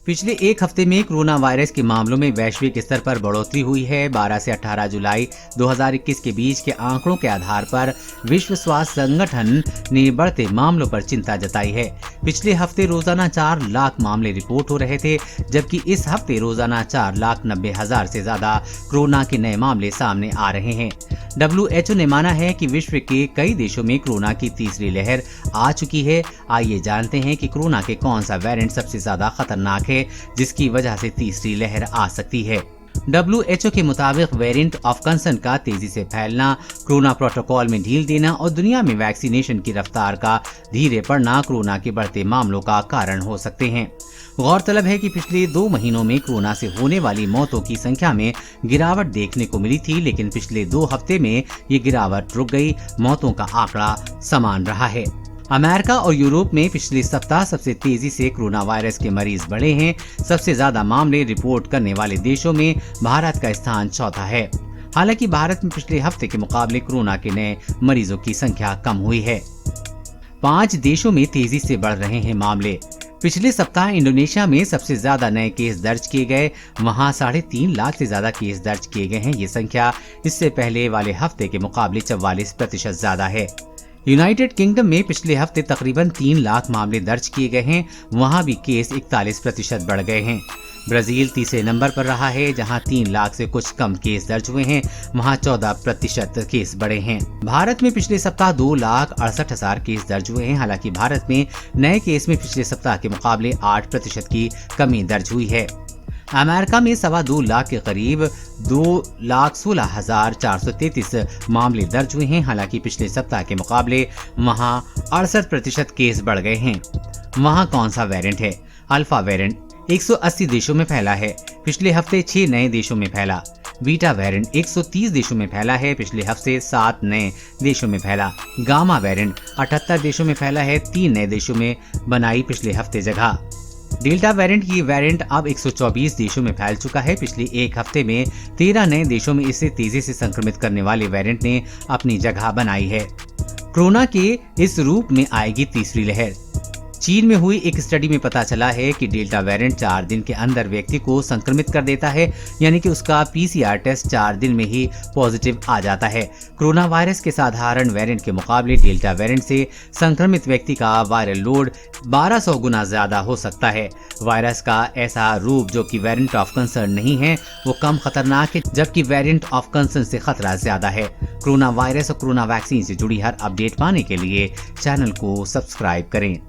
पिछले एक हफ्ते में कोरोना वायरस के मामलों में वैश्विक स्तर पर बढ़ोतरी हुई है। 12 से 18 जुलाई 2021 के बीच के आंकड़ों के आधार पर विश्व स्वास्थ्य संगठन ने बढ़ते मामलों पर चिंता जताई है। पिछले हफ्ते रोजाना 4 लाख मामले रिपोर्ट हो रहे थे, जबकि इस हफ्ते रोजाना 4,90,000 से ज्यादा कोरोना के नए मामले सामने आ रहे हैं। WHO ने माना है कि विश्व के कई देशों में कोरोना की तीसरी लहर आ चुकी है। आइए जानते हैं कि कोरोना के कौन सा वेरिएंट सबसे ज्यादा खतरनाक है, जिसकी वजह से तीसरी लहर आ सकती है। WHO के मुताबिक वेरिएंट ऑफ कंसर्न का तेजी से फैलना, कोरोना प्रोटोकॉल में ढील देना और दुनिया में वैक्सीनेशन की रफ्तार का धीरे पड़ना कोरोना के बढ़ते मामलों का कारण हो सकते हैं। गौरतलब है कि पिछले 2 महीनों में कोरोना से होने वाली मौतों की संख्या में गिरावट देखने को मिली थी, लेकिन पिछले 2 हफ्ते में ये गिरावट रुक गई। मौतों का आंकड़ा समान रहा है। अमेरिका और यूरोप में पिछले सप्ताह सबसे तेजी से कोरोना वायरस के मरीज बढ़े हैं। सबसे ज्यादा मामले रिपोर्ट करने वाले देशों में भारत का स्थान चौथा है। हालांकि भारत में पिछले हफ्ते के मुकाबले कोरोना के नए मरीजों की संख्या कम हुई है। 5 देशों में तेजी से बढ़ रहे हैं मामले। पिछले सप्ताह इंडोनेशिया में सबसे ज्यादा नए केस दर्ज किए गए। वहां 3.5 लाख से ज्यादा केस दर्ज किए गए हैं। ये संख्या इससे पहले वाले हफ्ते के मुकाबले 44% ज्यादा है। यूनाइटेड किंगडम में पिछले हफ्ते तकरीबन 3 लाख मामले दर्ज किए गए हैं। वहां भी केस 41% बढ़ गए हैं। ब्राजील तीसरे नंबर पर रहा है, जहां 3 लाख से कुछ कम केस दर्ज हुए हैं। वहां 14% केस बढ़े हैं। भारत में पिछले सप्ताह 2,68,000 केस दर्ज हुए हैं। हालांकि भारत में नए केस में पिछले सप्ताह के मुकाबले 8% की कमी दर्ज हुई है। अमेरिका में 2.25 लाख के करीब 2,16,433 मामले दर्ज हुए हैं। हालांकि पिछले सप्ताह के मुकाबले वहां 68% केस बढ़ गए हैं। वहां कौन सा वेरिएंट है? अल्फा वेरिएंट 180 देशों में फैला है। पिछले हफ्ते 6 नए देशों में फैला। बीटा वेरिएंट 130 देशों में फैला है। पिछले हफ्ते 7 नए देशों में फैला। गामा वेरिएंट 78 देशों में फैला है। 3 नए देशों में बनाई पिछले हफ्ते जगह। डेल्टा वेरिएंट की वेरिएंट अब 124 देशों में फैल चुका है। पिछले एक हफ्ते में 13 नए देशों में इसे तेजी से संक्रमित करने वाले वेरिएंट ने अपनी जगह बनाई है। कोरोना के इस रूप में आएगी तीसरी लहर। चीन में हुई एक स्टडी में पता चला है कि डेल्टा वेरिएंट 4 दिन के अंदर व्यक्ति को संक्रमित कर देता है, यानी कि उसका PCR टेस्ट 4 दिन में ही पॉजिटिव आ जाता है। कोरोना वायरस के साधारण वेरिएंट के मुकाबले डेल्टा वेरिएंट से संक्रमित व्यक्ति का वायरल लोड 1200 गुना ज्यादा हो सकता है। वायरस का ऐसा रूप जो कि वेरिएंट ऑफ कंसर्न नहीं है, वो कम खतरनाक है, जबकि वेरिएंट ऑफ कंसर्न से खतरा ज्यादा है। कोरोना वायरस और कोरोना वैक्सीन से जुड़ी हर अपडेट पाने के लिए चैनल को सब्सक्राइब करें।